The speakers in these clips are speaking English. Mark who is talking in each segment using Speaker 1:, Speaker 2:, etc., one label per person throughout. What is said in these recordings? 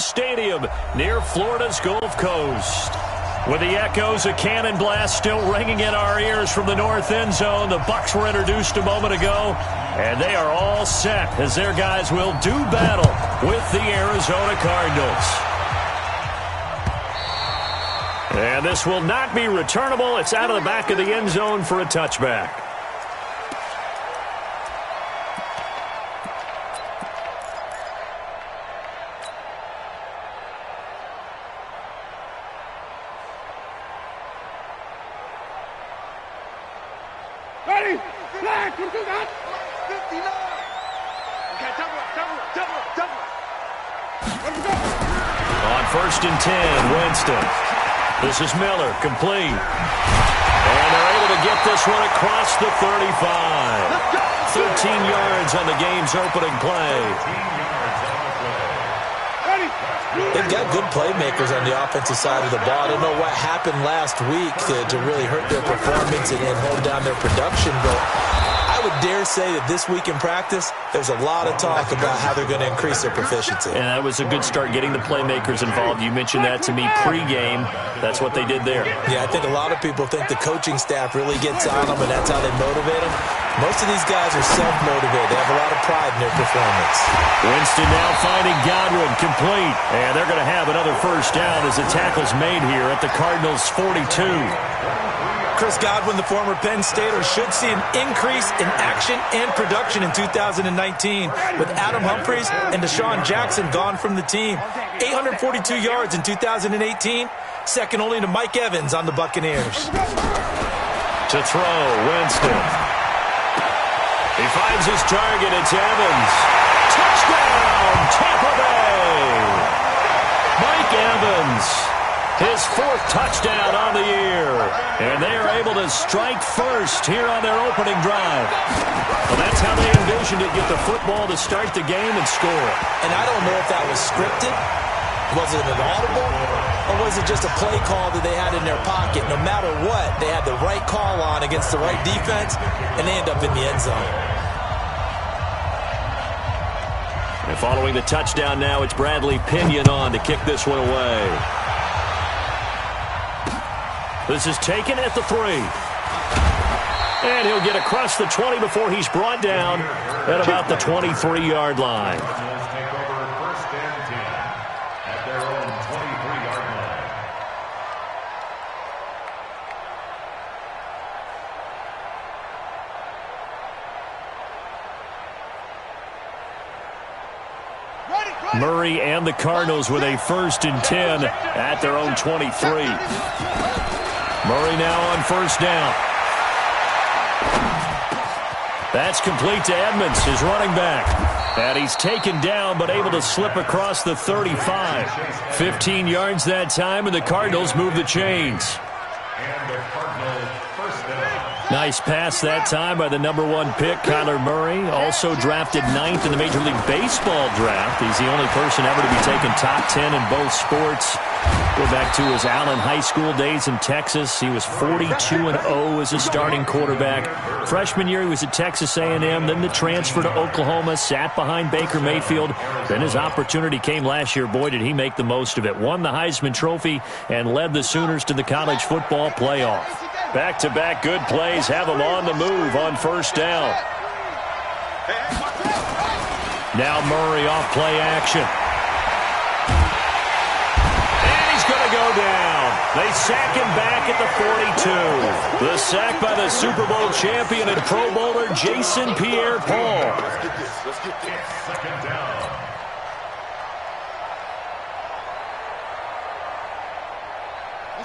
Speaker 1: Stadium near Florida's Gulf Coast. With the echoes of cannon blast still ringing in our ears from the north end zone, the Bucs were introduced a moment ago, and they are all set as their guys will do battle with the Arizona Cardinals. And this will not be returnable. It's out of the back of the end zone for a touchback.
Speaker 2: Ready? Flag, what you got? 59. Okay, double up. Let's go.
Speaker 1: On 1st and 10, Winston. This is Miller, complete. And they're able to get this one across the 35. 13 yards on the game's opening play.
Speaker 3: They've got good playmakers on the offensive side of the ball. I don't know what happened last week to really hurt their performance and hold down their production, but I would dare say that this week in practice, there's a lot of talk about how they're going to increase their proficiency.
Speaker 1: And that was a good start, getting the playmakers involved. You mentioned that to me pregame. That's what they did there.
Speaker 3: Yeah, I think a lot of people think the coaching staff really gets on them, and that's how they motivate them. Most of these guys are self-motivated. They have a lot of pride in their performance.
Speaker 1: Winston now finding Godwin, complete. And they're going to have another first down as the tackle's made here at the Cardinals' 42.
Speaker 3: Chris Godwin, the former Penn Stater, should see an increase in action and production in 2019 with Adam Humphries and Deshaun Jackson gone from the team. 842 yards in 2018, second only to Mike Evans on the Buccaneers.
Speaker 1: To throw, Winston. He finds his target. It's Evans. Touchdown, Tampa Bay. Mike Evans, his 4th touchdown on the year. And they are able to strike first here on their opening drive. Well, that's how they envisioned it, get the football to start the game and score.
Speaker 3: And I don't know if that was scripted. Was it an audible? Or was it just a play call that they had in their pocket? No matter what, they had the right call on against the right defense, and they end up in the end zone.
Speaker 1: And following the touchdown now, it's Bradley Pinion on to kick this one away. This is taken at the 3. And he'll get across the 20 before he's brought down at about the 23-yard line. Murray and the Cardinals with a 1st and 10 at their own 23. Murray now on 1st down. That's complete to Edmonds, his running back. And he's taken down but able to slip across the 35. 15 yards that time, and the Cardinals move the chains. Nice pass that time by the #1 pick, Kyler Murray. Also drafted 9th in the Major League Baseball draft. He's the only person ever to be taken top 10 in both sports. Go back to his Allen High School days in Texas. He was 42-0 as a starting quarterback. Freshman year, he was at Texas A&M. Then the transfer to Oklahoma, sat behind Baker Mayfield. Then his opportunity came last year. Boy, did he make the most of it. Won the Heisman Trophy and led the Sooners to the college football playoff. Back-to-back good plays have him on the move on 1st down. Now Murray off play action. And he's going to go down. They sack him back at the 42. The sack by the Super Bowl champion and Pro Bowler Jason Pierre-Paul.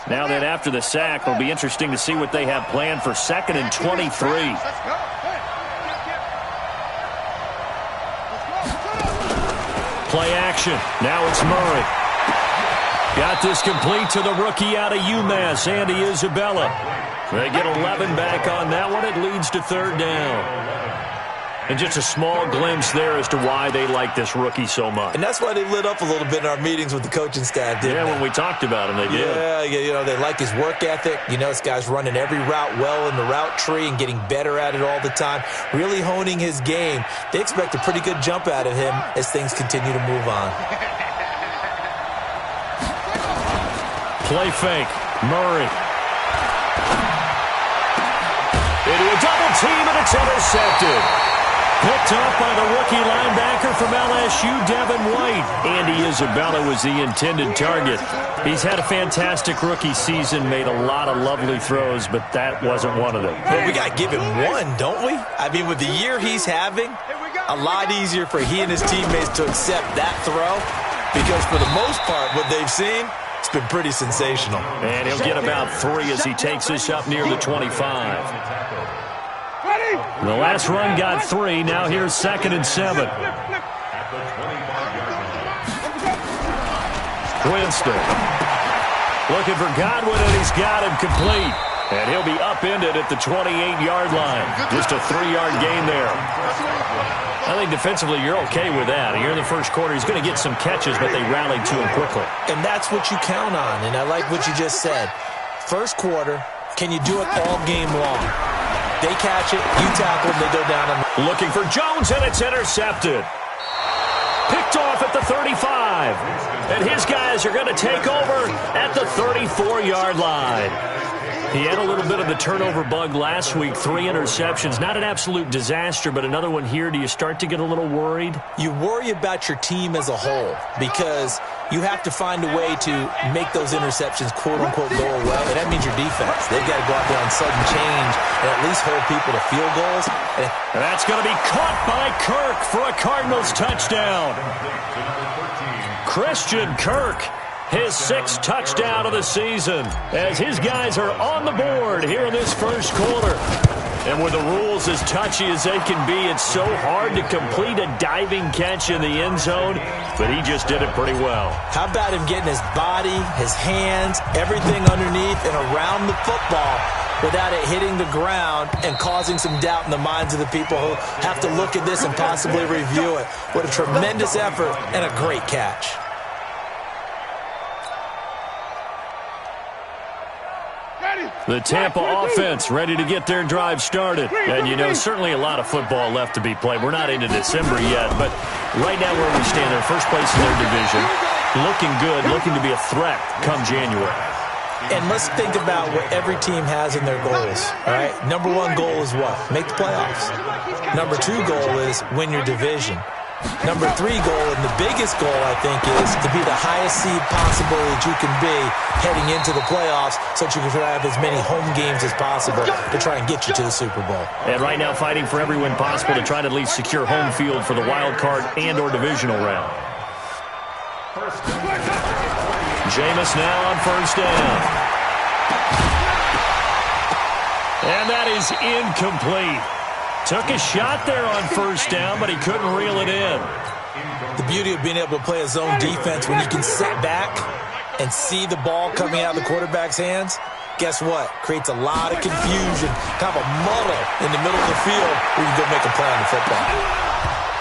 Speaker 1: Now then, after the sack, it'll be interesting to see what they have planned for 2nd and 23. Play action. Now it's Murray. Got this complete to the rookie out of UMass, Andy Isabella. They get 11 back on that one. It leads to 3rd down. And just a small glimpse there as to why they like this rookie so much.
Speaker 3: And that's why they lit up a little bit in our meetings with the coaching staff, didn't they?
Speaker 1: Yeah, when we talked about him, they did.
Speaker 3: Yeah, you know, they like his work ethic. You know, this guy's running every route well in the route tree and getting better at it all the time, really honing his game. They expect a pretty good jump out of him as things continue to move on.
Speaker 1: Play fake. Murray. Into a double team, and it's intercepted. Picked up by the rookie linebacker from LSU, Devin White. Andy Isabella was the intended target. He's had a fantastic rookie season, made a lot of lovely throws, but that wasn't one of them.
Speaker 3: Well, we got to give him one, don't we? I mean, with the year he's having, a lot easier for he and his teammates to accept that throw because for the most part, what they've seen, it's been pretty sensational.
Speaker 1: And he'll get about 3 as he takes us up near the 25. The last run got 3. Now here's 2nd and 7. Winston. Looking for Godwin, and he's got him complete. And he'll be upended at the 28-yard line. Just a 3-yard gain there. I think defensively you're okay with that. Here in the first quarter, he's going to get some catches, but they rallied to him quickly.
Speaker 3: And that's what you count on, and I like what you just said. First quarter, can you do it all game long? They catch it, you tackle them, they go down.
Speaker 1: Looking for Jones, and it's intercepted. Picked off at the 35. And his guys are going to take over at the 34-yard line. He had a little bit of the turnover bug last week, 3 interceptions. Not an absolute disaster, but another one here. Do you start to get a little worried?
Speaker 3: You worry about your team as a whole because you have to find a way to make those interceptions, quote-unquote, go away. And that means your defense. They've got to go out there on sudden change and at least hold people to field goals.
Speaker 1: And that's going to be caught by Kirk for a Cardinals touchdown. Christian Kirk. His 6th touchdown of the season as his guys are on the board here in this first quarter. And with the rules as touchy as they can be, it's so hard to complete a diving catch in the end zone, but he just did it pretty well.
Speaker 3: How about him getting his body, his hands, everything underneath and around the football without it hitting the ground and causing some doubt in the minds of the people who have to look at this and possibly review it. What a tremendous effort and a great catch.
Speaker 1: The Tampa offense ready to get their drive started. And, you know, certainly a lot of football left to be played. We're not into December yet, but right now where we stand, they're first place in their division. Looking good, looking to be a threat come January.
Speaker 3: And let's think about what every team has in their goals, all right? Number 1 goal is what? Make the playoffs. Number 2 goal is win your division. Number 3 goal, and the biggest goal, I think, is to be the highest seed possible that you can be heading into the playoffs so that you can have as many home games as possible to try and get you to the Super Bowl.
Speaker 1: And right now fighting for every win possible to try to at least secure home field for the wild card and or divisional round. Jameis now on first down. And that is incomplete. Took a shot there on first down, but he couldn't reel it in.
Speaker 3: The beauty of being able to play a zone defense when you can sit back and see the ball coming out of the quarterback's hands, guess what? Creates a lot of confusion, kind of a muddle in the middle of the field where you go make a play on the football.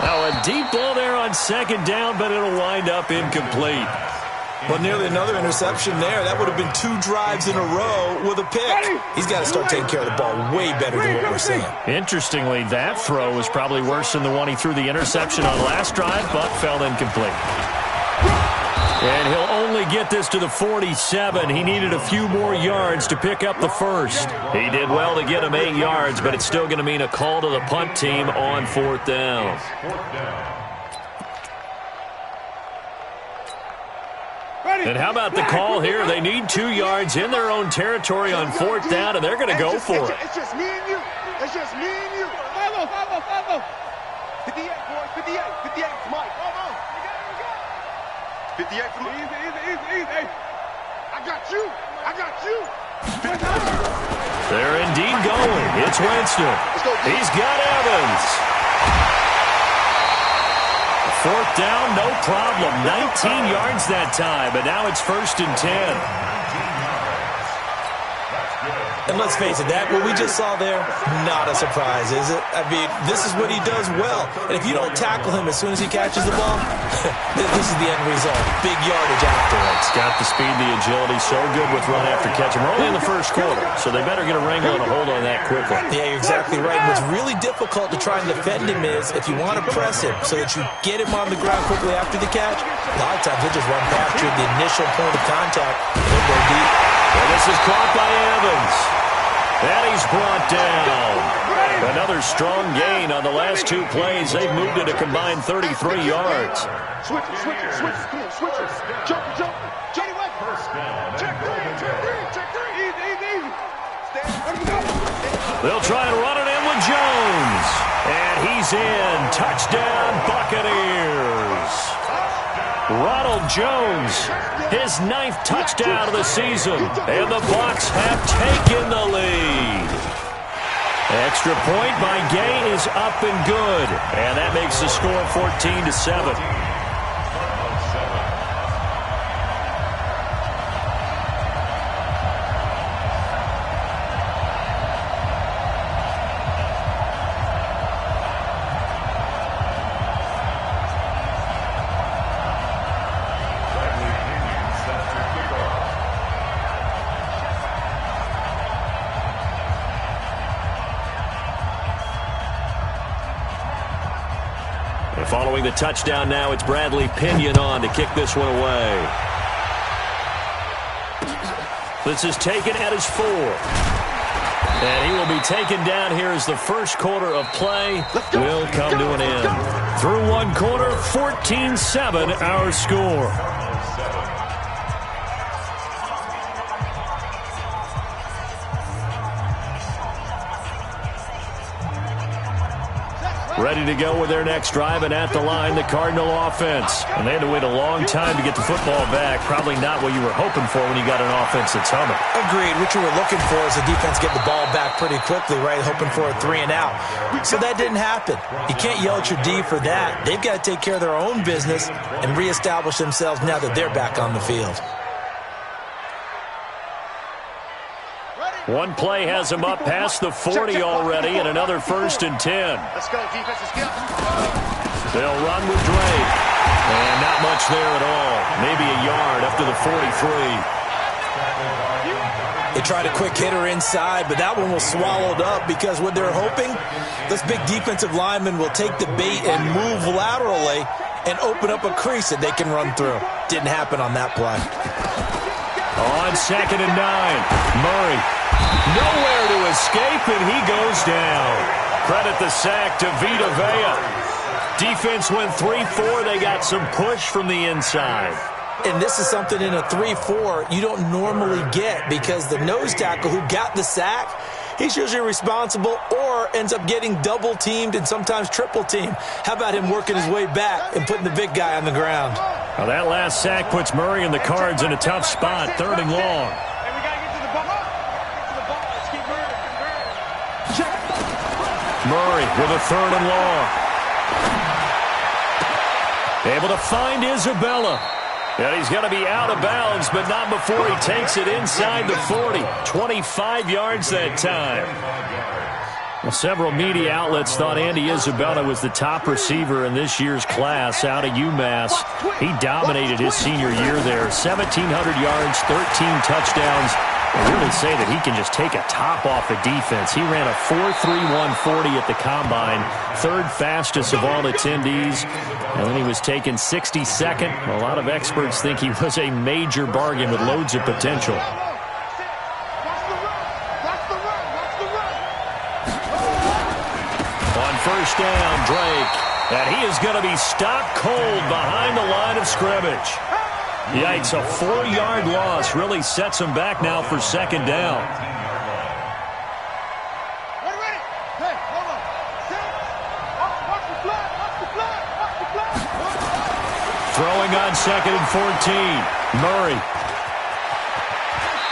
Speaker 1: Now a deep ball there on second down, but it'll wind up incomplete.
Speaker 3: Well, nearly another interception there. That would have been 2 drives in a row with a pick. He's got to start taking care of the ball way better than what we're seeing. Interestingly,
Speaker 1: that throw was probably worse than the one he threw the interception on last drive, but fell incomplete. And he'll only get this to the 47. He needed a few more yards to pick up the first. He did well to get him 8 yards, but it's still going to mean a call to the punt team on 4th down. And how about the call here? They need 2 yards in their own territory on 4th down, and they're going to go for it.
Speaker 2: It's just me and you. It's just me and you. Follow. 58, boys. 58. 58, Mike. 58 from easy. Hey, I got you.
Speaker 1: They're indeed going. It's Winston. He's got Evans. 4th down, no problem. 19 yards that time, but now it's 1st and 10.
Speaker 3: And let's face it, what we just saw there, not a surprise, is it? I mean, this is what he does well. And if you don't tackle him as soon as he catches the ball, this is the end result. Big yardage afterwards.
Speaker 1: Got the speed, the agility, so good with run after catch. And we're only in the first quarter, so they better get a wrangle and a hold on that quickly.
Speaker 3: Yeah, you're exactly right. And what's really difficult to try and defend him is if you want to press him so that you get him on the ground quickly after the catch, a lot of times he'll just run past you at the initial point of contact. He'll go deep.
Speaker 1: And this is caught by Evans. And he's brought down. Another strong gain on the last 2 plays. They've moved it a combined 33 yards.
Speaker 2: Switch it. Come on, switch it. Jump. Johnny West. Check three. Easy.
Speaker 1: They'll try and run it in with Jones. And he's in. Touchdown, Buccaneers. Ronald Jones, his 9th touchdown of the season, and the Bucs have taken the lead. Extra point by Gay is up and good, and that makes the score 14-7. Following the touchdown now, it's Bradley Pinion on to kick this one away. This is taken at his 4. And he will be taken down here as the first quarter of play will come to an end. Through 1 quarter, 14-7 our score. Ready to go with their next drive, and at the line, the Cardinal offense. And they had to wait a long time to get the football back. Probably not what you were hoping for when you got an offense that's humming.
Speaker 3: Agreed. What you were looking for is the defense get the ball back pretty quickly, right? Hoping for a 3 and out. So that didn't happen. You can't yell at your D for that. They've got to take care of their own business and reestablish themselves now that they're back on the field.
Speaker 1: One play has him up past the 40 already, and another 1st and 10.
Speaker 2: Let's go, defensive skill.
Speaker 1: They'll run with Drake. And not much there at all. Maybe a yard up to the 43.
Speaker 3: They tried a quick hitter inside, but that one was swallowed up because what they're hoping, this big defensive lineman will take the bait and move laterally and open up a crease that they can run through. Didn't happen on that play.
Speaker 1: On 2nd and 9, Murray. Nowhere to escape, and he goes down. Credit the sack to Vita Vea. Defense went 3-4. They got some push from the inside.
Speaker 3: And this is something in a 3-4 you don't normally get because the nose tackle who got the sack, he's usually responsible or ends up getting double-teamed and sometimes triple-teamed. How about him working his way back and putting the big guy on the ground?
Speaker 1: Well, that last sack puts Murray and the Cards in a tough spot, 3rd and long. Murray with a 3rd and long. Able to find Isabella. And he's going to be out of bounds, but not before he takes it inside the 40. 25 yards that time. Well, several media outlets thought Andy Isabella was the top receiver in this year's class out of UMass. He dominated his senior year there. 1,700 yards, 13 touchdowns. I really say that he can just take a top off the defense. He ran a 4.31 40 at the Combine, 3rd fastest of all attendees. And then he was taken 62nd. A lot of experts think he was a major bargain with loads of potential. On 1st down, Drake. And he is going to be stopped cold behind the line of scrimmage. Yikes, a 4-yard loss really sets him back now for 2nd down. Throwing on 2nd and 14. Murray.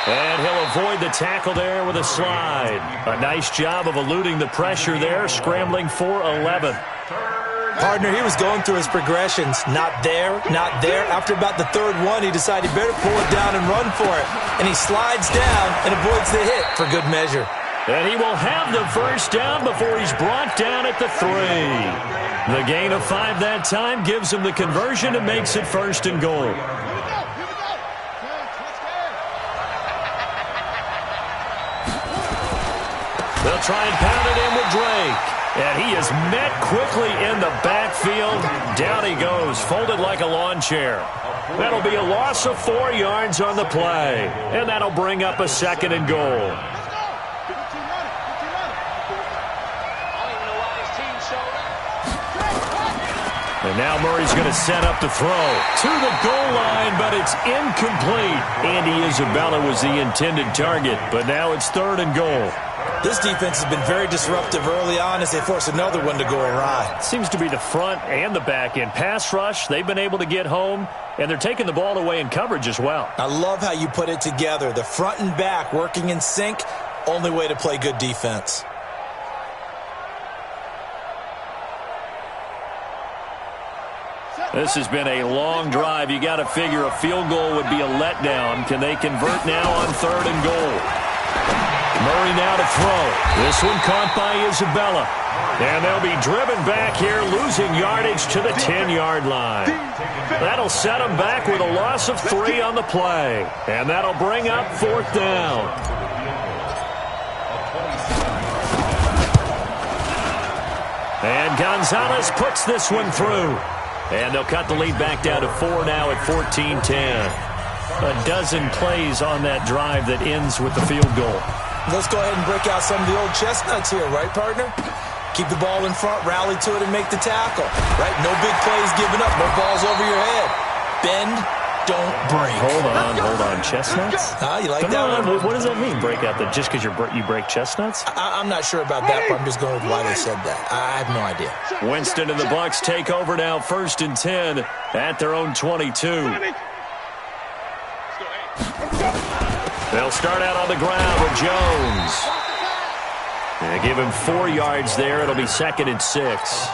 Speaker 1: And he'll avoid the tackle there with a slide. A nice job of eluding the pressure there, scrambling for 11.
Speaker 3: Partner, he was going through his progressions. Not there, not there. After about the third one, he decided he better pull it down and run for it. And he slides down and avoids the hit for good measure.
Speaker 1: And he will have the first down before he's brought down at the 3. The gain of 5 that time gives him the conversion and makes it 1st and goal. They'll try and pound it in with Drake. And he is met quickly in the backfield. Down he goes, folded like a lawn chair. That'll be a loss of 4 yards on the play. And that'll bring up a 2nd and goal. And now Murray's going to set up the throw to the goal line, but it's incomplete. Andy Isabella was the intended target, but now it's 3rd and goal.
Speaker 3: This defense has been very disruptive early on as they force another one to go awry.
Speaker 1: Seems to be the front and the back end. Pass rush, they've been able to get home, and they're taking the ball away in coverage as well.
Speaker 3: I love how you put it together. The front and back working in sync, only way to play good defense.
Speaker 1: This has been a long drive. You got to figure a field goal would be a letdown. Can they convert now on 3rd and goal? Murray now to throw. This one caught by Isabella. And they'll be driven back here, losing yardage to the 10-yard line. That'll set them back with a loss of 3 on the play. And that'll bring up 4th down. And Gonzalez puts this one through. And they'll cut the lead back down to 4 now at 14-10. A dozen plays on that drive that ends with the field goal.
Speaker 3: Let's go ahead and break out some of the old chestnuts here, right, partner? Keep the ball in front, rally to it, and make the tackle. Right? No big plays given up, no balls over your head. Bend, don't break.
Speaker 1: Hold on. Chestnuts?
Speaker 3: You like that one?
Speaker 1: What does that mean, break out? Just because you break chestnuts?
Speaker 3: I'm not sure about that, but I'm just going with why they said that. I have no idea.
Speaker 1: Winston and the Bucs take over now, 1st and 10 at their own 22. They'll start out on the ground with Jones. They give him 4 yards there. It'll be 2nd and 6.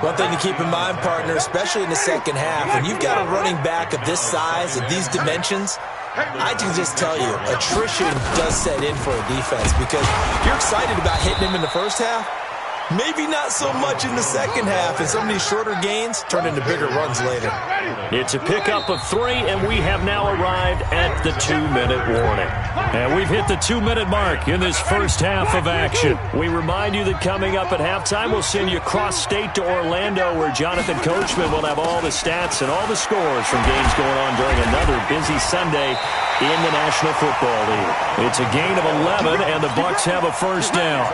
Speaker 3: One thing to keep in mind, partner, especially in the second half, when you've got a running back of this size, of these dimensions, I can just tell you, attrition does set in for a defense because you're excited about hitting him in the first half. Maybe not so much in the second half, and some of these shorter gains turn into bigger runs later.
Speaker 1: It's a pickup of 3, and we have now arrived at the 2-minute warning. And we've hit the 2-minute mark in this first half of action. We remind you that coming up at halftime, we'll send you cross-state to Orlando, where Jonathan Coachman will have all the stats and all the scores from games going on during another busy Sunday in the National Football League. It's a gain of 11, and the Bucs have a first down.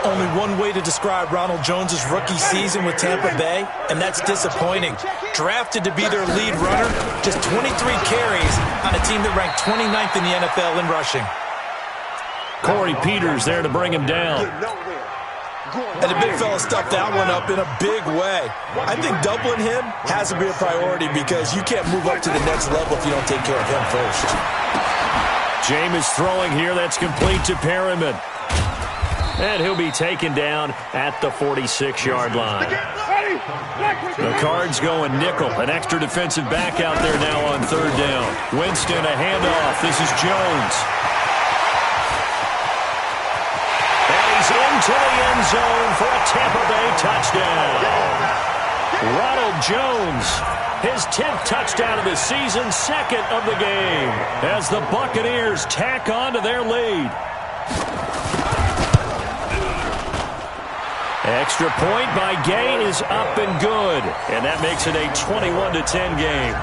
Speaker 3: Only one way to describe Ronald Jones' rookie season with Tampa Bay, and that's disappointing. Drafted to be their lead runner, just 23 carries on a team that ranked 29th in the NFL in rushing.
Speaker 1: Corey Peters there to bring him down.
Speaker 3: And the big fella stuffed that one up in a big way. I think doubling him has to be a priority because you can't move up to the next level if you don't take care of him first.
Speaker 1: Jameis throwing here. That's complete to Perriman. And he'll be taken down at the 46-yard line. The Cards going nickel. An extra defensive back out there now on 3rd down. Winston, a handoff. This is Jones. And he's into the end zone for a Tampa Bay touchdown. Ronald Jones, his 10th touchdown of the season, 2nd of the game, as the Buccaneers tack on to their lead. Extra point by Gay is up and good, and that makes it a 21-10 game.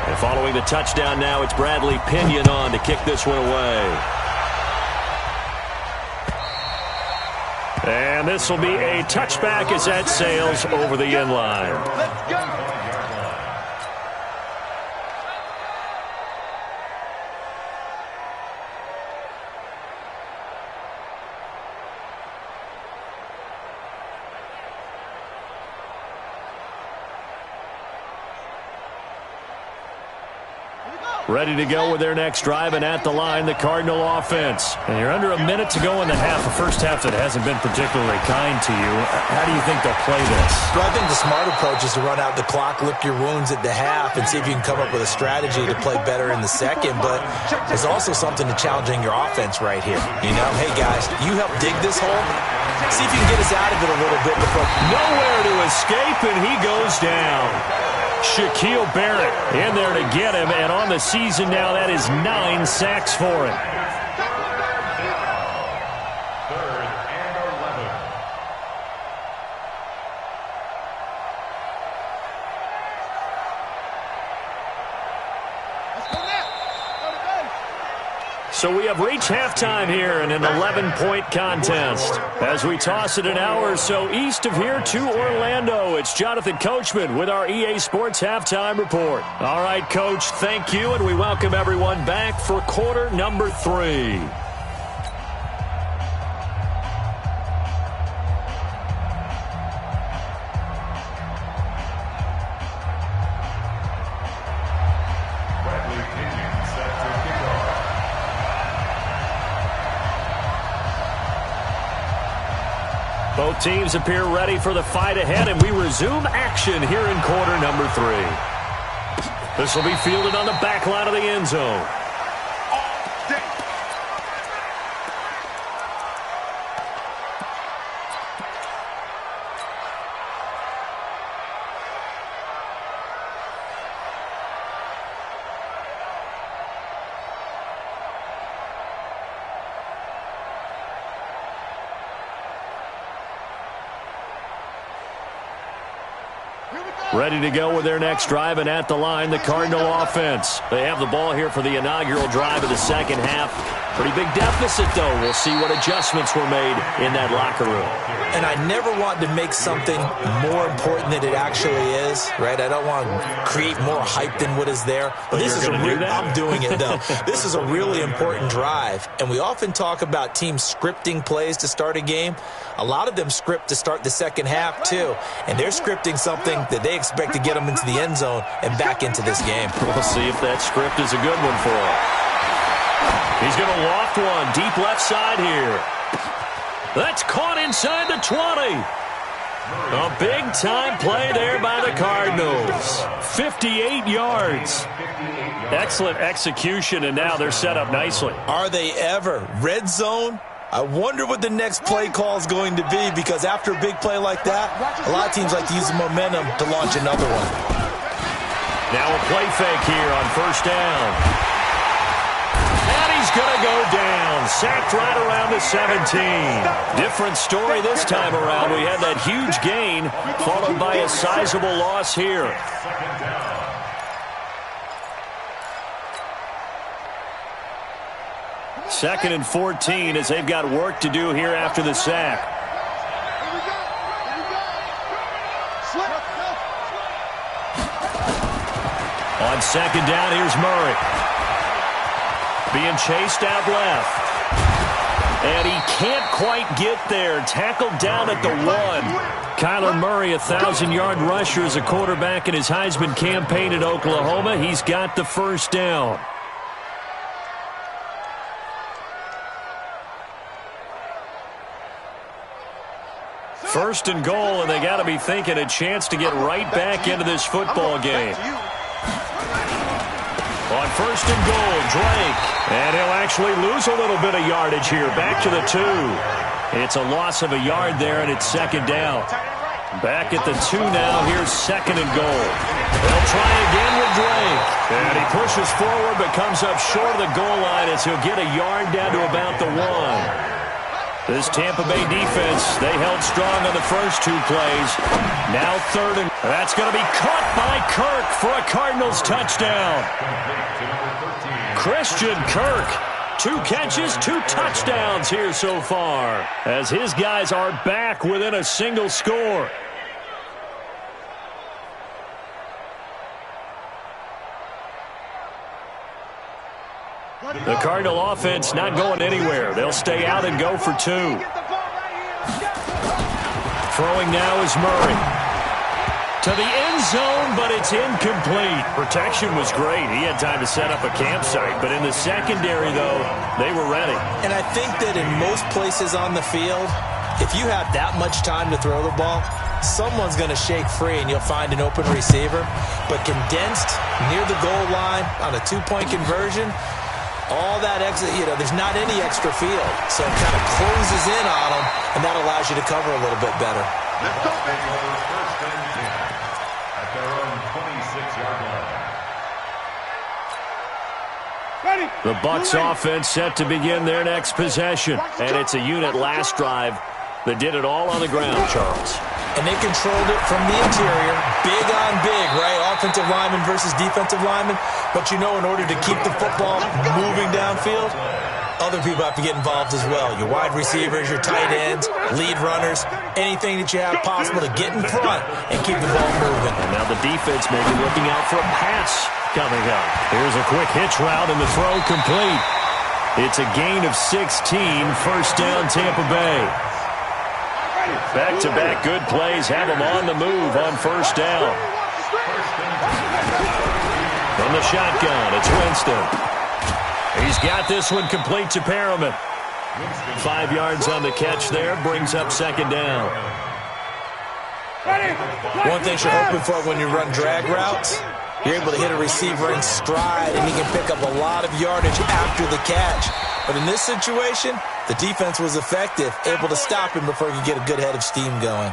Speaker 1: And following the touchdown now, it's Bradley Pinion on to kick this one away. And this will be a touchback as that sails over the end line.
Speaker 2: Let's go. Here we go.
Speaker 1: Ready to go with their next drive, and at the line, the Cardinal offense. And you're under a minute to go in the half, a first half that hasn't been particularly kind to you. How do you think they'll play this?
Speaker 3: Well, I think the smart approach is to run out the clock, lick your wounds at the half, and see if you can come up with a strategy to play better in the second. But there's also something to challenging your offense right here. You know, hey, guys, you help dig this hole. See if you can get us out of it a little bit before.
Speaker 1: Nowhere to escape, and he goes down. Shaquille Barrett in there to get him, and on the season now, that is 9 sacks for him. So we have reached halftime here in an 11-point contest. As we toss it an hour or so east of here to Orlando, it's Jonathan Coachman with our EA Sports Halftime Report. All right, Coach, thank you, and we welcome everyone back for quarter number 3. Both teams appear ready for the fight ahead, and we resume action here in quarter number 3. This will be fielded on the back line of the end zone. Ready to go with their next drive, and at the line, the Cardinal offense. They have the ball here for the inaugural drive of the second half. Pretty big deficit, though. We'll see what adjustments were made in that locker room.
Speaker 3: And I never want to make something more important than it actually is, right? I don't want to create more hype than what is there. But this is I'm doing it, though. This is a really important drive. And we often talk about teams scripting plays to start a game. A lot of them script to start the second half, too. And they're scripting something that they expect to get them into the end zone and back into this game.
Speaker 1: We'll see if that script is a good one for them. He's going to loft one deep left side here. That's caught inside the 20. A big-time play there by the Cardinals. 58 yards. Excellent execution, and now they're set up nicely.
Speaker 3: Are they ever? Red zone? I wonder what the next play call is going to be, because after a big play like that, a lot of teams like to use the momentum to launch another one.
Speaker 1: Now a play fake here on first down. And he's going to go down. Sacked right around the 17. Different story this time around. We had that huge gain followed by a sizable loss here. Second and 14 as they've got work to do here after the sack. On second down, here's Murray. Being chased out left. And he can't quite get there. Tackled down at the 1. Kyler Murray, 1,000-yard rusher as a quarterback in his Heisman campaign at Oklahoma. He's got the first down. First and goal, and they got to be thinking a chance to get right back into this football game. On first and goal, Drake. And he'll actually lose a little bit of yardage here. Back to the 2. It's a loss of a yard there, and it's second down. Back at the 2 now. Here's second and goal. They'll try again with Drake. And he pushes forward but comes up short of the goal line as he'll get a yard down to about the 1. This Tampa Bay defense, they held strong on the first 2 plays. Now third and that's going to be caught by Kirk for a Cardinals touchdown. Christian Kirk, 2 catches, 2 touchdowns here so far as his guys are back within a single score. The Cardinal offense not going anywhere. They'll stay out and go for 2. Throwing now is Murray. to the end zone, but it's incomplete. Protection was great. He had time to set up a campsite, but in the secondary, though, they were ready.
Speaker 3: And I think that in most places on the field, if you have that much time to throw the ball, someone's going to shake free and you'll find an open receiver. But condensed near the goal line on a two-point conversion, all that exit, there's not any extra field. So it kind of closes in on them, and that allows you to cover a little bit better.
Speaker 2: Let's go, baby.
Speaker 4: First and 10 at their own 26-yard line.
Speaker 1: The Bucs offense set to begin their next possession. And it's a unit last drive that did it all on the ground, Charles.
Speaker 3: And they controlled it from the interior, big on big, right? Offensive lineman versus defensive lineman. But in order to keep the football moving downfield, other people have to get involved as well. Your wide receivers, your tight ends, lead runners, anything that you have possible to get in front and keep the ball moving.
Speaker 1: And now the defense may be looking out for a pass coming up. Here's a quick hitch route and the throw complete. It's a gain of 16, first down Tampa Bay. Back-to-back good plays have them on the move on first down. From the shotgun, it's Winston. He's got this one complete to Perriman. 5 yards on the catch there, brings up second down.
Speaker 3: One thing you're hoping for when you run drag routes, you're able to hit a receiver in stride, and he can pick up a lot of yardage after the catch. But in this situation, the defense was effective, able to stop him before he could get a good head of steam going.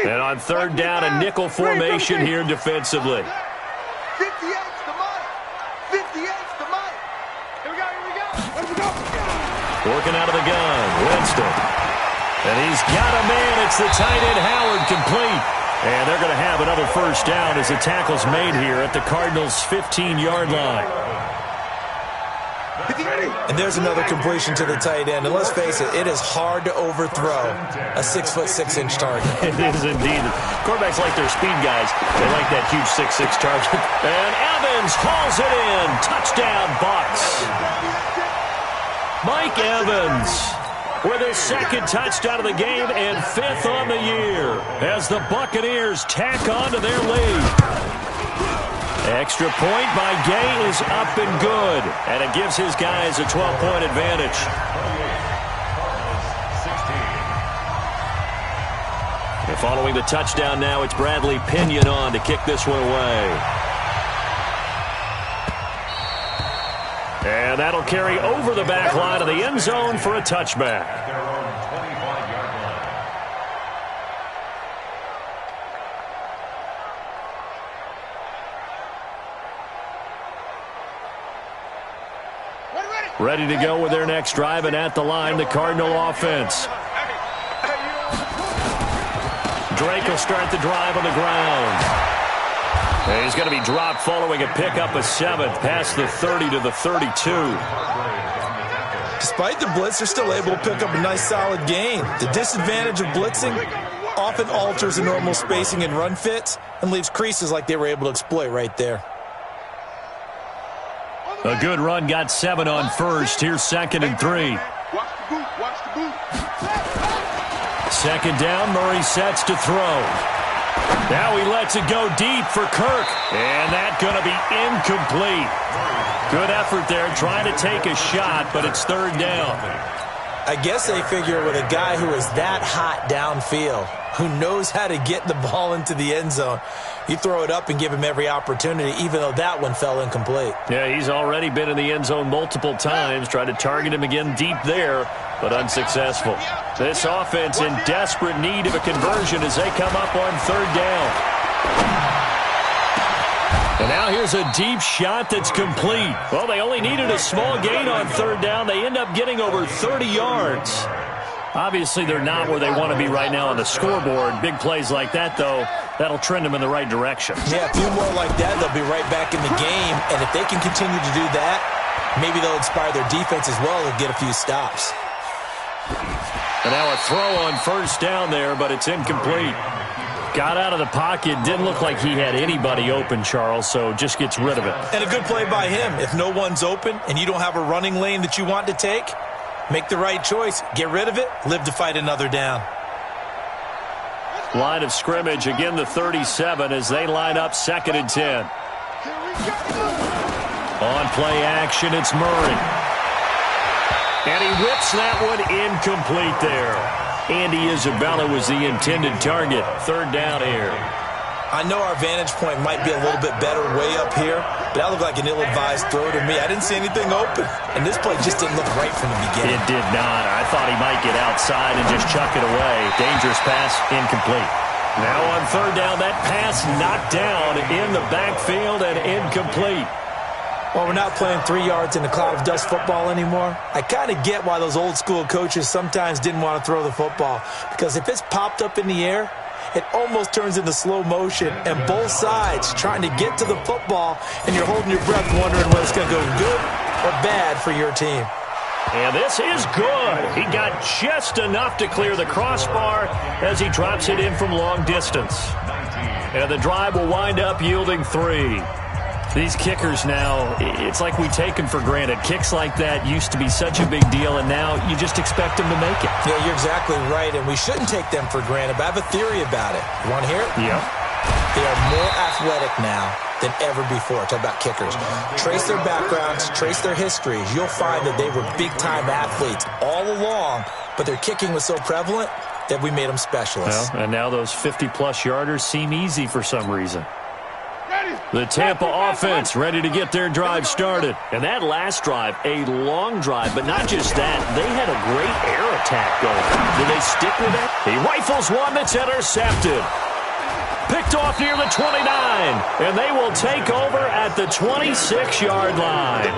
Speaker 1: And on third down, a nickel formation here defensively.
Speaker 2: 58's the mic. 58's the mic. Here we go, here we go. Let's go.
Speaker 1: Working out of the gun, Winston. And he's got a man. It's the tight end, Howard, complete. And they're going to have another first down as the tackle's made here at the Cardinals' 15-yard line.
Speaker 3: And there's another completion to the tight end. And let's face it, it is hard to overthrow a 6'6" target.
Speaker 1: It is indeed. Quarterbacks like their speed guys. They like that huge 6'6" target. And Evans hauls it in. Touchdown, Bucs. Mike Evans with his second touchdown of the game and 5th on the year as the Buccaneers tack on to their lead. Extra point by Gay is up and good, and it gives his guys a 12-point advantage. And following the touchdown now, it's Bradley Pinion on to kick this one away. And that'll carry over the back line of the end zone for a touchback. Ready to go with their next drive, and at the line, the Cardinal offense. Drake will start the drive on the ground. And he's going to be dropped following a pickup of 7th past the 30 to the 32.
Speaker 3: Despite the blitz, they're still able to pick up a nice solid gain. The disadvantage of blitzing often alters the normal spacing and run fits and leaves creases like they were able to exploit right there.
Speaker 1: A good run got 7 on first. Here's 2nd and 3.
Speaker 2: Watch the boot, watch the boot.
Speaker 1: Second down, Murray sets to throw. Now he lets it go deep for Kirk. And that's going to be incomplete. Good effort there, trying to take a shot, but it's 3rd down.
Speaker 3: I guess they figure with a guy who is that hot downfield, who knows how to get the ball into the end zone, you throw it up and give him every opportunity, even though that one fell incomplete.
Speaker 1: Yeah, he's already been in the end zone multiple times, tried to target him again deep there, but unsuccessful. This offense in desperate need of a conversion as they come up on 3rd down. And now here's a deep shot that's complete. Well, they only needed a small gain on 3rd down. They end up getting over 30 yards. Obviously, they're not where they want to be right now on the scoreboard. Big plays like that, though, that'll trend them in the right direction.
Speaker 3: Yeah, a few more like that, they'll be right back in the game. And if they can continue to do that, maybe they'll inspire their defense as well to get a few stops.
Speaker 1: And now a throw on 1st down there, but it's incomplete. Got out of the pocket. Didn't look like he had anybody open, Charles, so just gets rid of it.
Speaker 3: And a good play by him. If no one's open and you don't have a running lane that you want to take, make the right choice. Get rid of it. Live to fight another down.
Speaker 1: Line of scrimmage, again the 37 as they line up 2nd and 10. On play action, it's Murray. And he whips that one incomplete there. Andy Isabella was the intended target. 3rd down here.
Speaker 3: I know our vantage point might be a little bit better way up here, but that looked like an ill-advised throw to me. I didn't see anything open, and this play just didn't look right from the beginning.
Speaker 1: It did not. I thought he might get outside and just chuck it away. Dangerous pass, incomplete. Now on 3rd down, that pass knocked down in the backfield and incomplete.
Speaker 3: Well, we're not playing 3 yards in a cloud of dust football anymore. I kind of get why those old-school coaches sometimes didn't want to throw the football, because if it's popped up in the air, it almost turns into slow motion, and both sides trying to get to the football, and you're holding your breath wondering whether it's going to go good or bad for your team.
Speaker 1: And this is good. He got just enough to clear the crossbar as he drops it in from long distance. And the drive will wind up yielding 3. These kickers now, it's like we take them for granted. Kicks like that used to be such a big deal, and now you just expect them to make it.
Speaker 3: Yeah, you're exactly right, and we shouldn't take them for granted, but I have a theory about it. You want to hear it?
Speaker 1: Yeah.
Speaker 3: They are more athletic now than ever before. Talk about kickers. Trace their backgrounds, trace their histories. You'll find that they were big-time athletes all along, but their kicking was so prevalent that we made them specialists.
Speaker 1: Well, and now those 50-plus yarders seem easy for some reason. The Tampa offense ready to get their drive started. And that last drive, a long drive, but not just that. They had a great air attack going. Do they stick with that? He rifles one that's intercepted. Picked off near the 29. And they will take over at the 26-yard line.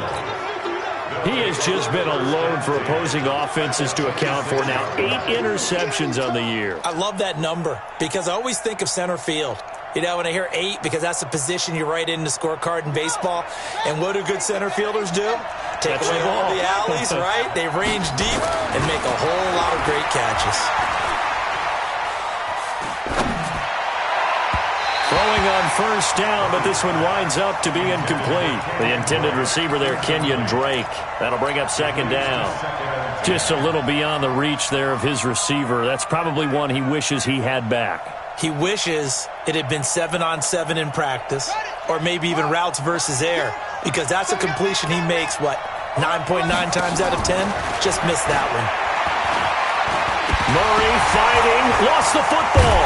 Speaker 1: He has just been a load for opposing offenses to account for. Now 8 interceptions on the year.
Speaker 3: I love that number because I always think of center field. You know, when I hear 8, because that's the position you write in the scorecard in baseball. And what do good center fielders do? Take away all the alleys, right? They range deep and make a whole lot of great catches.
Speaker 1: Throwing on 1st down, but this one winds up to be incomplete. The intended receiver there, Kenyon Drake. That'll bring up 2nd down. Just a little beyond the reach there of his receiver. That's probably one he wishes he had back.
Speaker 3: He wishes it had been 7-on-7 in practice, or maybe even routes versus air, because that's a completion he makes, 9.9 times out of 10? Just missed that one.
Speaker 1: Murray fighting, lost the football.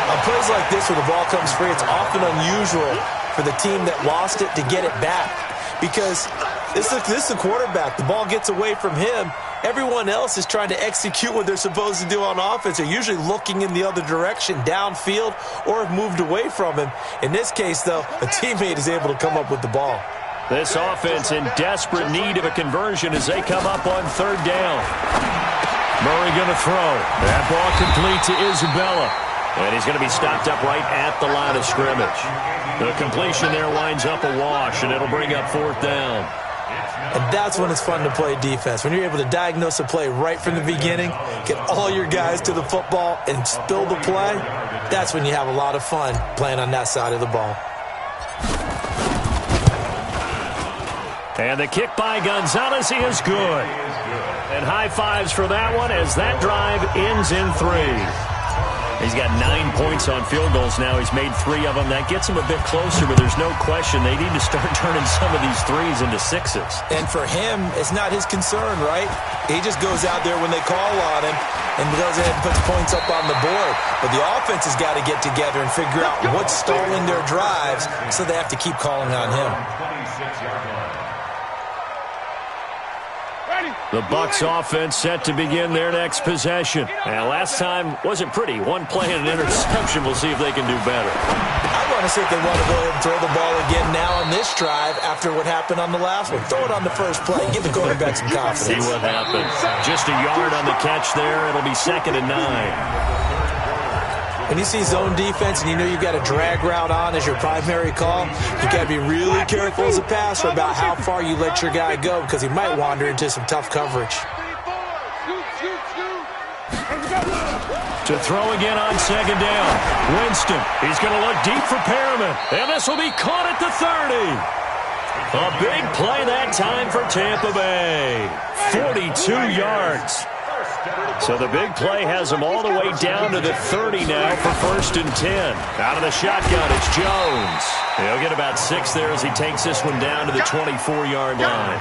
Speaker 3: On plays like this where the ball comes free, it's often unusual for the team that lost it to get it back, because this is the quarterback. The ball gets away from him. Everyone else is trying to execute what they're supposed to do on offense. They're usually looking in the other direction, downfield, or have moved away from him. In this case, though, a teammate is able to come up with the ball.
Speaker 1: This offense in desperate need of a conversion as they come up on 3rd down. Murray going to throw. That ball complete to Isabella. And he's going to be stopped up right at the line of scrimmage. The completion there winds up a wash, and it'll bring up 4th down.
Speaker 3: And that's when it's fun to play defense. When you're able to diagnose a play right from the beginning, get all your guys to the football, and spill the play, that's when you have a lot of fun playing on that side of the ball.
Speaker 1: And the kick by Gonzalez is good. And high fives for that one as that drive ends in 3. He's got 9 points on field goals now. He's made 3 of them. That gets him a bit closer, but there's no question they need to start turning some of these 3s into 6s.
Speaker 3: And for him, it's not his concern, right? He just goes out there when they call on him and goes ahead and puts points up on the board. But the offense has got to get together and figure out what's stalling their drives, so they have to keep calling on him.
Speaker 1: The Bucs offense set to begin their next possession. And last time wasn't pretty. 1 play and an interception. We'll see if they can do better.
Speaker 3: I want to see if they want to go ahead and throw the ball again now on this drive after what happened on the last one. Throw it on the first play. Give the quarterback some confidence.
Speaker 1: See what happens. Just a yard on the catch there. It'll be 2nd and 9.
Speaker 3: When you see zone defense and you know you've got a drag route on as your primary call, you've got to be really careful as a passer about how far you let your guy go because he might wander into some tough coverage.
Speaker 1: To throw again on second down. Winston, he's going to look deep for Perriman. And this will be caught at the 30. A big play that time for Tampa Bay. 42 yards. So the big play has them all the way down to the 30 now for 1st and 10. Out of the shotgun, it's Jones. He'll get about 6 there as he takes this one down to the 24-yard line.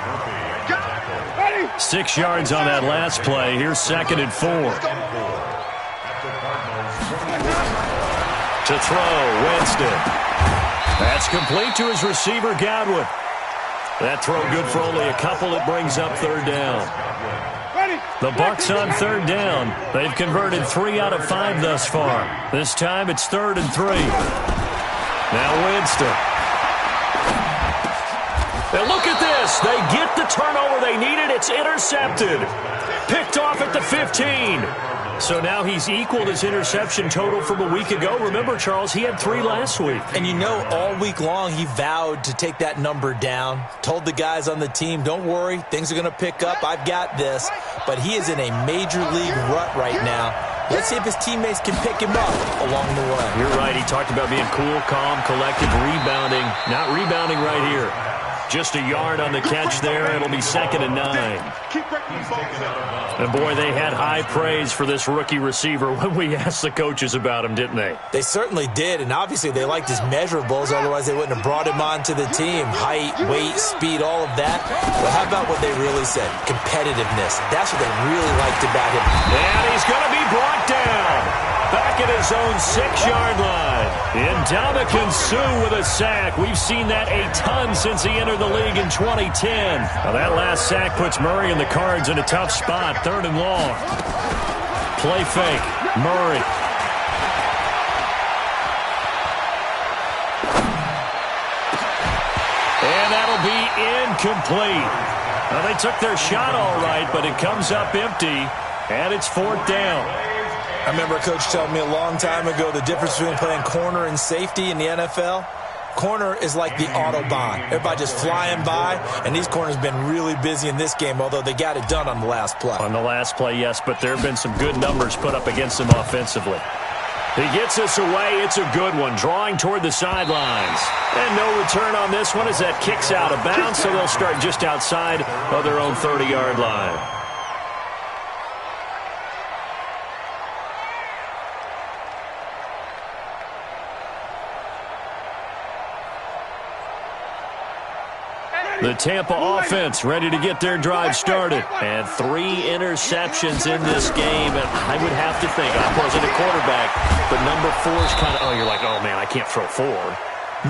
Speaker 1: 6 yards on that last play. Here's 2nd and 4. To throw, Winston. That's complete to his receiver, Godwin. That throw good for only a couple. It brings up 3rd down. The Bucs on 3rd down. They've converted 3 out of 5 thus far. This time it's 3rd and 3. Now Winston. And look at this. They get the turnover they needed. It's intercepted. Picked off at the 15. So now he's equaled his interception total from a week ago. Remember, Charles, he had 3 last week.
Speaker 3: And you know, all week long he vowed to take that number down. Told the guys on the team, don't worry, things are going to pick up. I've got this. But he is in a major league rut right now. Let's see if his teammates can pick him up along the way.
Speaker 1: You're right. He talked about being cool, calm, collected, rebounding. Not rebounding right here. Just a yard on the catch there. It'll be 2nd and 9. And, boy, they had high praise for this rookie receiver when we asked the coaches about him, didn't they?
Speaker 3: They certainly did, and obviously they liked his measurables. Otherwise, they wouldn't have brought him onto the team. Height, weight, speed, all of that. But how about what they really said? Competitiveness. That's what they really liked about him.
Speaker 1: And he's going to be brought down. Back at his own 6-yard line. Ndamukong Suh with a sack. We've seen that a ton since he entered the league in 2010. Now that last sack puts Murray and the Cards in a tough spot. 3rd and long. Play fake. Murray. And that'll be incomplete. Now they took their shot all right, but it comes up empty. And it's 4th down.
Speaker 3: I remember a coach telling me a long time ago the difference between playing corner and safety in the NFL. Corner is like the Autobahn. Everybody just flying by, and these corners have been really busy in this game, although they got it done on the last play.
Speaker 1: On the last play, yes, but there have been some good numbers put up against them offensively. He gets this away. It's a good one, drawing toward the sidelines. And no return on this one as that kicks out of bounds, so they'll start just outside of their own 30-yard line. The Tampa offense ready to get their drive started. And 3 interceptions in this game. And I would have to think, I wasn't a quarterback, but number 4 is kind of, you're like, oh, man, I can't throw 4.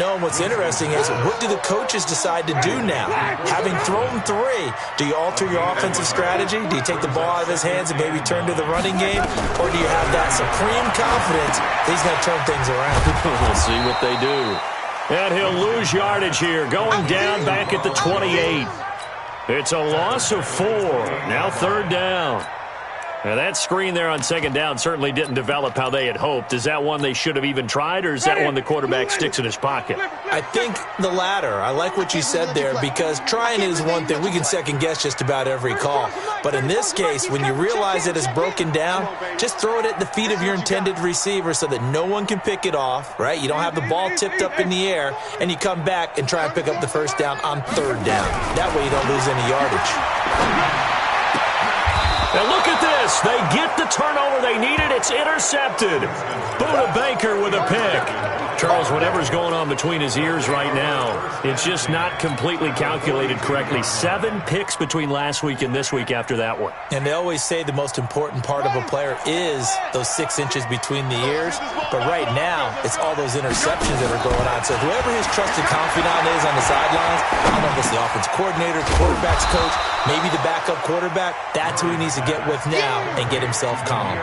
Speaker 3: No, and what's interesting is, what do the coaches decide to do now? Having thrown 3, do you alter your offensive strategy? Do you take the ball out of his hands and maybe turn to the running game? Or do you have that supreme confidence that he's going to turn things around?
Speaker 1: We'll see what they do. And he'll lose yardage here, going down back at the 28. It's a loss of 4. Now 3rd down. Now that screen there on 2nd down certainly didn't develop how they had hoped. Is that one they should have even tried, or is that one the quarterback sticks in his pocket?
Speaker 3: I think the latter. I like what you said there, because trying is one thing. We can second-guess just about every call. But in this case, when you realize it is broken down, just throw it at the feet of your intended receiver so that no one can pick it off, right? You don't have the ball tipped up in the air, and you come back and try and pick up the 1st down on 3rd down. That way you don't lose any yardage.
Speaker 1: And look at this. They get the turnover they needed. It's intercepted. Buda Baker with a pick. Charles, whatever's going on between his ears right now, it's just not completely calculated correctly. 7 picks between last week and this week after that one.
Speaker 3: And they always say the most important part of a player is those 6 inches between the ears. But right now, it's all those interceptions that are going on. So whoever his trusted confidant is on the sidelines, I don't know if it's the offense coordinator, the quarterback's coach, maybe the backup quarterback, that's who he needs to get with now and get himself calm.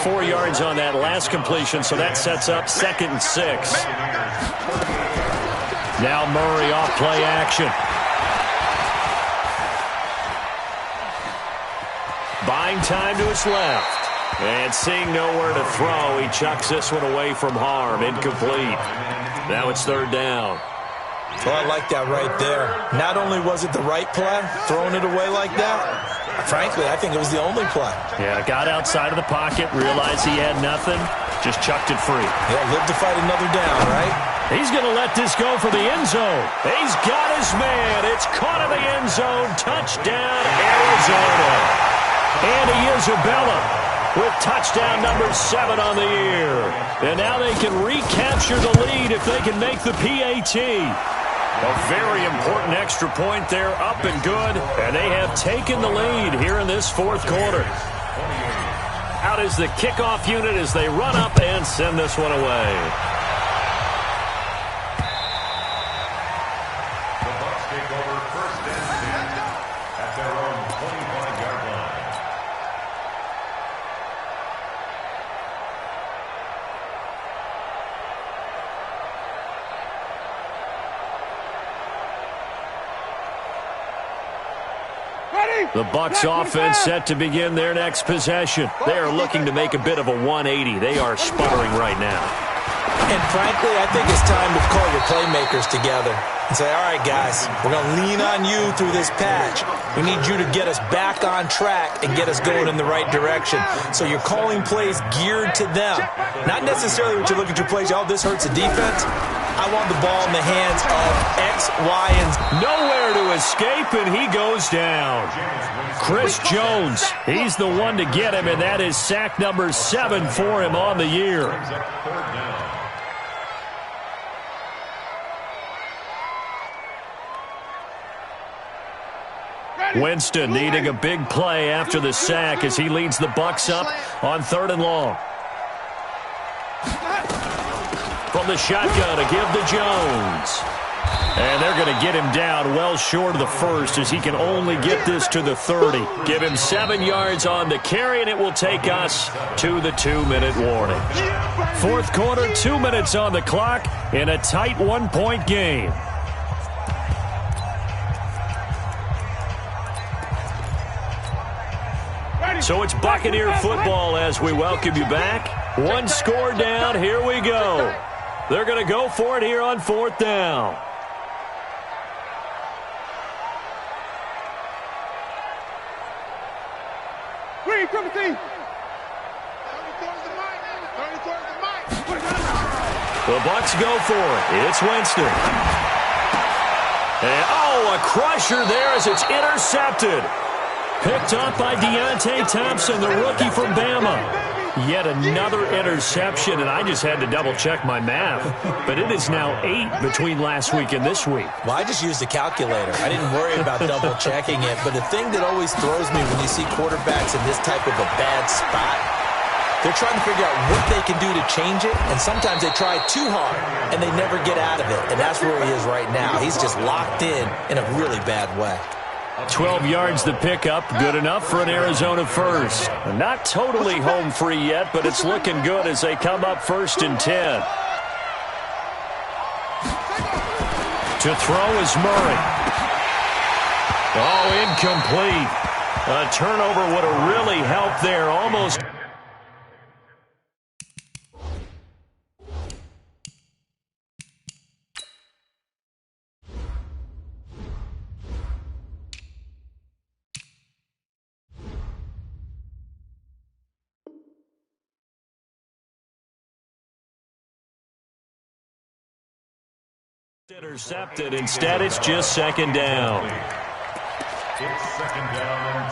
Speaker 1: 4 yards on that last completion, so that sets up 2nd and 6. Now Murray off play action. Buying time to his left. And seeing nowhere to throw, he chucks this one away from harm. Incomplete. Now it's 3rd down.
Speaker 3: Well, I like that right there. Not only was it the right play, throwing it away like that, Frankly, I think it was the only play.
Speaker 1: Yeah, got outside of the pocket, realized he had nothing, just chucked it free.
Speaker 3: Yeah, live to fight another down, right?
Speaker 1: He's going to let this go for the end zone. He's got his man. It's caught in the end zone. Touchdown, Arizona. Andy Isabella with touchdown number 7 on the year. And now they can recapture the lead if they can make the PAT. A very important extra point there, up and good. And they have taken the lead here in this fourth quarter. Out is the kickoff unit as they run up and send this one away.
Speaker 4: The Bucs take over first and 10 at their own 25-yard line.
Speaker 1: The Bucs offense set to begin their next possession. They are looking to make a bit of a 180. They are sputtering right now.
Speaker 3: And frankly, I think it's time to call your playmakers together and say, all right, guys, we're going to lean on you through this patch. We need you to get us back on track and get us going in the right direction. So you're calling plays geared to them. Not necessarily when you look at your plays, oh, this hurts the defense. I want the ball in the hands of X, Y, and Z.
Speaker 1: Nowhere to escape, and he goes down. Chris Jones, he's the one to get him, and that is sack number 7 for him on the year. Winston needing a big play after the sack as he leads the Bucs up on 3rd and long. From the shotgun to give to Jones. And they're going to get him down well short of the first as he can only get this to the 30. Give him 7 yards on the carry, and it will take us to the 2-minute warning. Fourth quarter, 2 minutes on the clock in a tight 1-point game. So it's Buccaneer football as we welcome you back. 1 score down. Here we go. They're going to go for it here on 4th down. The Bucs go for it. It's Winston. And, oh, a crusher there as it's intercepted. Picked up by Deontay Thompson, the rookie from Bama. Yet another interception, and I just had to double-check my math. But it is now 8 between last week and this week.
Speaker 3: Well, I just used a calculator. I didn't worry about double-checking it. But the thing that always throws me when you see quarterbacks in this type of a bad spot, they're trying to figure out what they can do to change it, and sometimes they try too hard, and they never get out of it. And that's where he is right now. He's just locked in a really bad way.
Speaker 1: 12 yards the pickup, good enough for an Arizona first. Not totally home free yet, but it's looking good as they come up 1st and 10. To throw is Murray. Oh, incomplete. A turnover would have really helped there, almost. Intercepted. Instead, it's just 2nd down.
Speaker 4: It's 2nd down and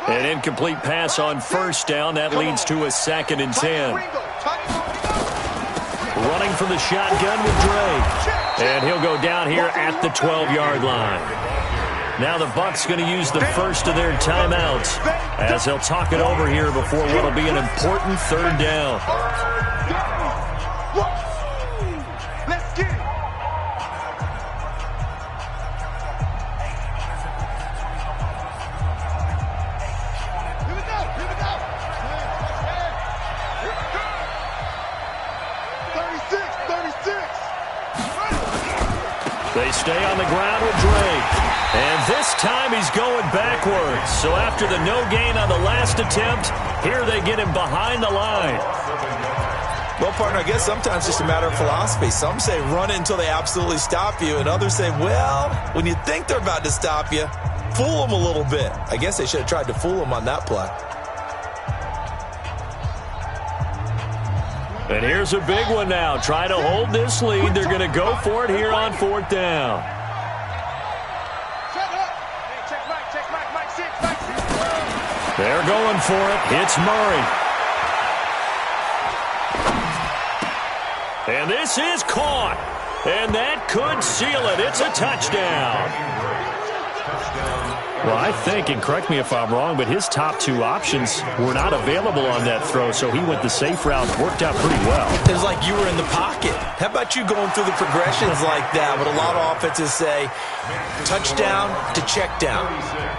Speaker 4: 10.
Speaker 1: An incomplete pass on 1st down. That leads to a 2nd and 10. Running from the shotgun with Drake. And he'll go down here at the 12-yard line. Now the Bucs going to use the first of their timeouts as they'll talk it over here before what will be an important 3rd down.
Speaker 2: Let's get it. Here we go. Here we go. 36.
Speaker 1: They stay on the ground with Drake. And this this time he's going backwards. So after the no gain on the last attempt, here they get him behind the line.
Speaker 3: Well, partner, I guess sometimes it's just a matter of philosophy. Some say run it until they absolutely stop you, and others say, well, when you think they're about to stop you, fool them a little bit. I guess they should have tried to fool them on that play.
Speaker 1: And here's a big one now. Try to hold this lead. They're going to go for it here on 4th down. They're going for it. It's Murray. And this is caught. And that could seal it. It's a touchdown. Well, I think, and correct me if I'm wrong, but his top 2 options were not available on that throw, so he went the safe route. Worked out pretty well.
Speaker 3: It was like you were in the pocket. How about you going through the progressions like that? What a lot of offenses say, touchdown to check down.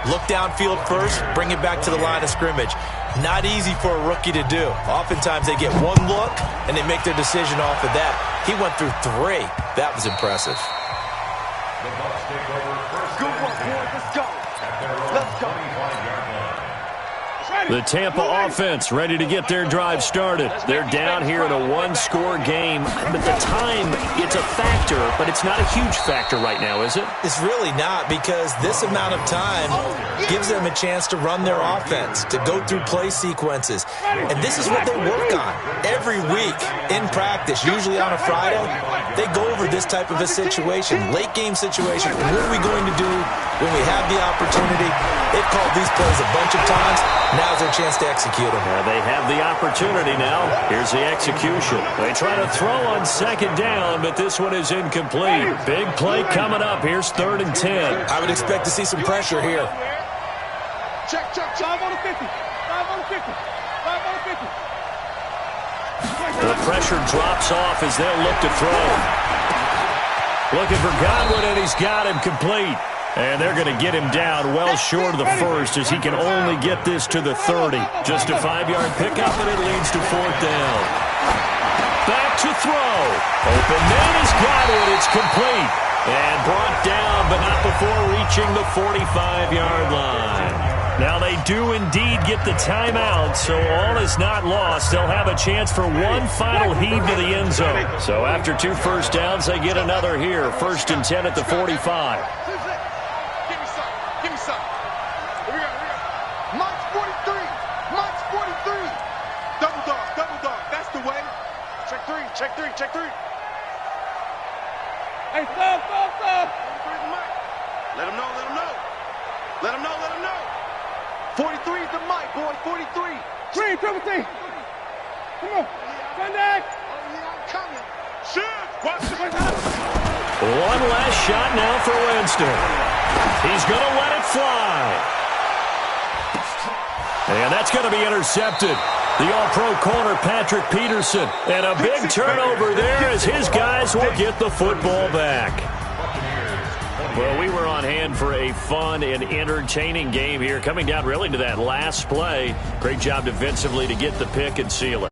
Speaker 3: Look downfield first, bring it back to the line of scrimmage. Not easy for a rookie to do. Oftentimes they get one look, and they make their decision off of that. He went through 3. That was impressive.
Speaker 4: The Bucs take over first.
Speaker 2: Good work, boys. Let's go. Let's go.
Speaker 1: The Tampa offense ready to get their drive started. They're down here in a 1-score game, but the time, it's a factor, but it's not a huge factor right now, is it?
Speaker 3: It's really not, because this amount of time gives them a chance to run their offense, to go through play sequences. And this is what they work on every week in practice, usually on a Friday. They go over this type of a situation, late game situation. What are we going to do when we have the opportunity? They've called these plays a bunch of times. Now's their chance to execute them.
Speaker 1: They have the opportunity now. Here's the execution. They try to throw on 2nd down, but this one is incomplete. Big play coming up. Here's 3rd and 10.
Speaker 3: I would expect to see some pressure here.
Speaker 2: Check. 5 on the 50. 5 on the 50. 5 on the 50.
Speaker 1: The pressure drops off as they'll look to throw. Looking for Godwin, and he's got him complete. And they're going to get him down well short of the 1st as he can only get this to the 30. Just a 5-yard pickup, and it leads to 4th down. Back to throw. Open man has got it. It's complete. And brought down, but not before reaching the 45-yard line. Now they do indeed get the timeout, so all is not lost. They'll have a chance for one final heave to the end zone. So after 2 first downs, they get another here. 1st and 10 at the 45.
Speaker 2: Check 3. Hey, stop. Let him know. Let him know. 43 is the mic, boy. 43. 3. Come on. Contact. I'm coming. Shoot.
Speaker 1: One last shot now for Winston. He's going to let it fly. And that's going to be intercepted. The all-pro corner, Patrick Peterson. And a big turnover there as his guys will get the football back. Well, we were on hand for a fun and entertaining game here, coming down really to that last play. Great job defensively to get the pick and seal it.